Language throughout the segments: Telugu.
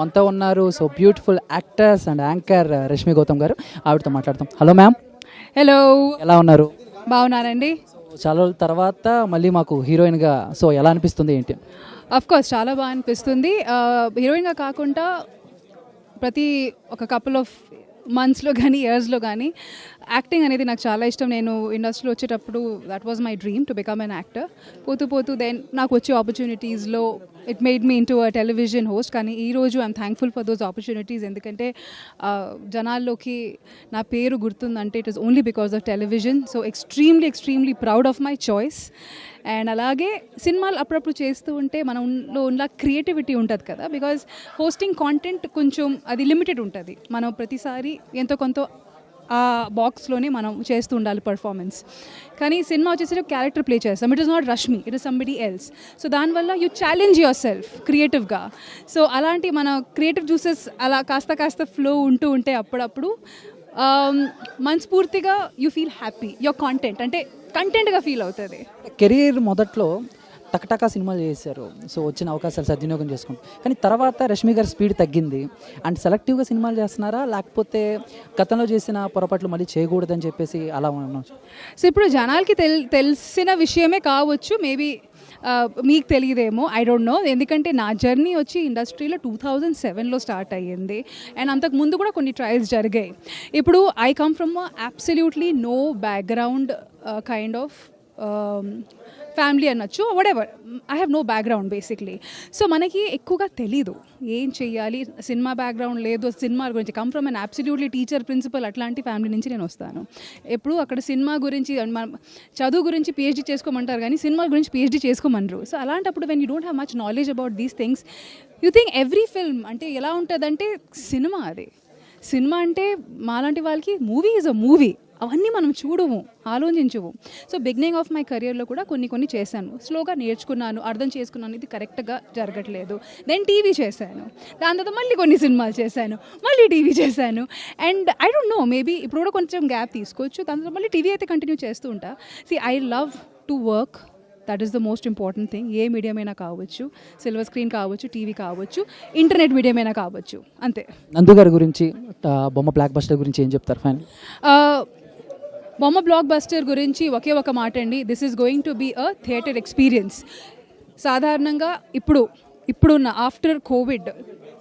మనతో ఉన్నారు so beautiful actors and anchor Rashmi Gautam గారు. ఆవిడతో మాట్లాడతాం. Hello ma'am. హలో, ఎలా ఉన్నారు? బాగున్నానండి. చాలా రోజుల తర్వాత మళ్ళీ మాకు హీరోయిన్గా సో ఎలా అనిపిస్తుంది ఏంటి? అఫ్ కోర్స్ చాలా బాగా అనిపిస్తుంది. హీరోయిన్గా కాకుండా ప్రతి ఒక కపుల్ ఆఫ్ మంత్స్లో కానీ ఇయర్స్లో కానీ యాక్టింగ్ అనేది నాకు చాలా ఇష్టం. నేను ఇండస్ట్రీలో వచ్చేటప్పుడు that was my dream to become an actor. పోతూ పోతూ దెన్ నాకు వచ్చే ఆపర్చునిటీస్లో it made me into a television host. కానీ ఈరోజు I'm thankful for those opportunities. ఎందుకంటే జనాల్లోకి నా పేరు గుర్తుందంటే it is only because of television. So extremely proud of my choice. And అలాగే సినిమాలు అప్పుడప్పుడు చేస్తూ ఉంటే మనలో ఉన్న క్రియేటివిటీ ఉంటుంది కదా, బికాజ్ హోస్టింగ్ కాంటెంట్ కొంచెం అది లిమిటెడ్ ఉంటుంది. మనం ప్రతిసారి ఎంతో కొంత ఆ బాక్స్లోనే మనం చేస్తూ ఉండాలి పర్ఫార్మెన్స్. కానీ సినిమా వచ్చేసి క్యారెక్టర్ ప్లే చేస్తాం. It is not Rashmi, it is somebody else. So దానివల్ల యూ ఛాలెంజ్ యువర్ సెల్ఫ్ క్రియేటివ్గా. సో అలాంటి మన క్రియేటివ్ జ్యూసెస్ అలా కాస్త ఫ్లో ఉంటూ ఉంటే అప్పుడప్పుడు మనస్ఫూర్తిగా you feel happy. Your content అంటే కంటెంట్గా ఫీల్ అవుతుంది. కెరీర్ మొదట్లో టకటకా సినిమాలు చేశారు, సో వచ్చిన అవకాశాలు సద్వినియోగం చేసుకుంటారు. కానీ తర్వాత రష్మి గారి స్పీడ్ తగ్గింది అండ్ సెలెక్టివ్గా సినిమాలు చేస్తున్నారా, లేకపోతే గతంలో చేసిన పొరపాట్లు మళ్ళీ చేయకూడదని చెప్పేసి అలా ఉన్నాం? సో ఇప్పుడు జనాలకి తెలిసిన విషయమే కావచ్చు, మేబీ మీకు తెలియదేమో, ఐ డోంట్ నో. ఎందుకంటే నా జర్నీ వచ్చి ఇండస్ట్రీలో 2007లో స్టార్ట్ అయ్యింది. అండ్ అంతకు ముందు కూడా కొన్ని ట్రయల్స్ జరిగాయి. ఇప్పుడు I come from absolutely no background kind of family అనొచ్చు, whatever. I have no background basically. So మనకి ఎక్కువగా తెలీదు ఏం చెయ్యాలి. సినిమా బ్యాక్గ్రౌండ్ లేదు, సినిమా గురించి come from an absolutely teacher principal అట్లాంటి ఫ్యామిలీ నుంచి నేను వస్తాను. ఎప్పుడు అక్కడ సినిమా గురించి చదువు గురించి పిహెచ్డీ చేసుకోమంటారు కానీ సినిమా గురించి పిహెచ్డీ చేసుకోమనరు. సో అలాంటప్పుడు when you don't have much knowledge about these things, you think every film అంటే ఎలా ఉంటుందంటే సినిమా. అది సినిమా అంటే మాలాంటి వాళ్ళకి మూవీ ఈజ్ అ మూవీ. అవన్నీ మనం చూడము, ఆలోచించము. సో బిగినింగ్ ఆఫ్ మై కెరియర్లో కూడా కొన్ని చేశాను, స్లోగా నేర్చుకున్నాను, అర్థం చేసుకున్నాను ఇది కరెక్ట్గా జరగట్లేదు. దెన్ టీవీ చేశాను, దాని తర్వాత మళ్ళీ కొన్ని సినిమాలు చేశాను, మళ్ళీ టీవీ చేశాను. And I don't know, maybe ఇప్పుడు కూడా కొంచెం గ్యాప్ తీసుకోవచ్చు, దాని తర్వాత మళ్ళీ టీవీ అయితే కంటిన్యూ చేస్తూ ఉంటా. I love to work, that is the most important thing. A medium అయినా కావచ్చు, సిల్వర్ స్క్రీన్ కావచ్చు, టీవీ కావచ్చు, ఇంటర్నెట్ మీడియం అయినా కావచ్చు, అంతే. నందు గారి గురించి, బొమ్మ బ్లాక్ బస్టర్ గురించి ఏం చెప్తారు? ఫైన్. బొమ్మ బ్లాక్ బస్టర్ గురించి ఒకే ఒక మాట అండి, this is going to be a theatre experience. సాధారణంగా ఇప్పుడున్న ఆఫ్టర్ కోవిడ్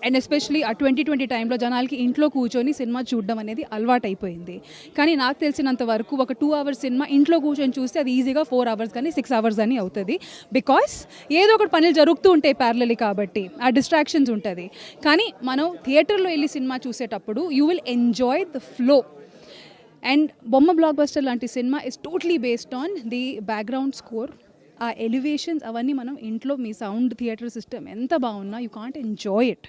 అండ్ ఎస్పెషలీ ఆ 2020 టైంలో జనాలకి ఇంట్లో కూర్చొని సినిమా చూడడం అనేది అలవాటు అయిపోయింది. కానీ నాకు తెలిసినంత వరకు ఒక 2 hours సినిమా ఇంట్లో కూర్చొని చూస్తే అది ఈజీగా 4 hours కానీ 6 hours కానీ అవుతుంది. బికాస్ ఏదో ఒకటి పనులు జరుగుతూ ఉంటాయి ప్యారలీ, కాబట్టి ఆ డిస్ట్రాక్షన్స్ ఉంటుంది. కానీ మనం థియేటర్లో వెళ్ళి సినిమా చూసేటప్పుడు you will enjoy the flow. And బొమ్మ బ్లాక్ బస్టర్ లాంటి cinema is totally based on the background score. ఆ ఎలివేషన్స్ అవన్నీ మనం ఇంట్లో మీ సౌండ్ థియేటర్ సిస్టమ్ ఎంత బాగున్నా you can't enjoy it.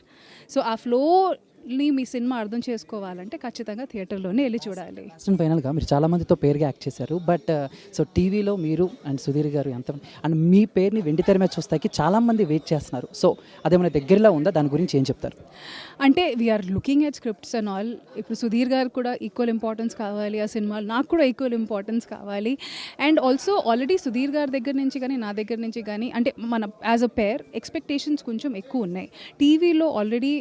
So ఆ ఫ్లోని మీ సినిమా అర్థం చేసుకోవాలంటే ఖచ్చితంగా థియేటర్లోనే వెళ్ళి చూడాలి. ఫైనల్గా మీరు చాలా మందితో పేరుగా యాక్ట్ చేశారు, బట్ సో టీవీలో మీరు అండ్ సుధీర్ గారు ఎంత అండ్ మీ పేరుని వెండి తెర మీద చూస్తాకి చాలామంది వెయిట్ చేస్తున్నారు. సో అదేమైనా దగ్గరలో ఉందా, దాని గురించి ఏం చెప్తారు? అంటే we're looking at scripts and all. ఇప్పుడు సుధీర్ గారు కూడా ఈక్వల్ ఇంపార్టెన్స్ కావాలి ఆ సినిమాలు, నాకు కూడా ఈక్వల్ ఇంపార్టెన్స్ కావాలి. అండ్ ఆల్సో ఆల్రెడీ సుధీర్ గారి దగ్గర నుంచి కానీ నా దగ్గర నుంచి కానీ అంటే మన యాజ్ అ పేర్ ఎక్స్పెక్టేషన్స్ కొంచెం ఎక్కువ ఉన్నాయి. టీవీలో ఆల్రెడీ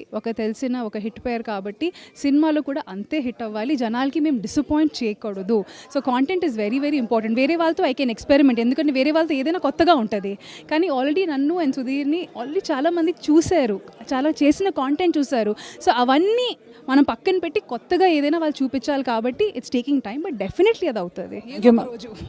తెలిసిన ఒక హిట్ పేర్ కాబట్టి సినిమాలో కూడా అంతే హిట్ అవ్వాలి, జనాలకి మేము డిసప్పాయింట్ చేయకూడదు. So content is very important. వేరే వాళ్ళతో ఐ కెన్ ఎక్స్పెరిమెంట్, ఎందుకంటే వేరే వాళ్ళతో ఏదైనా కొత్తగా ఉంటుంది. కానీ ఆల్రెడీ నన్ను అండ్ సుధీర్ని ఆల్రెడీ చాలామంది చూశారు, చాలా చేసిన కాంటెంట్ చూశారు. సో అవన్నీ మనం పక్కన పెట్టి కొత్తగా ఏదైనా వాళ్ళు చూపించాలి కాబట్టి it's taking time, but definitely అది అవుతుంది.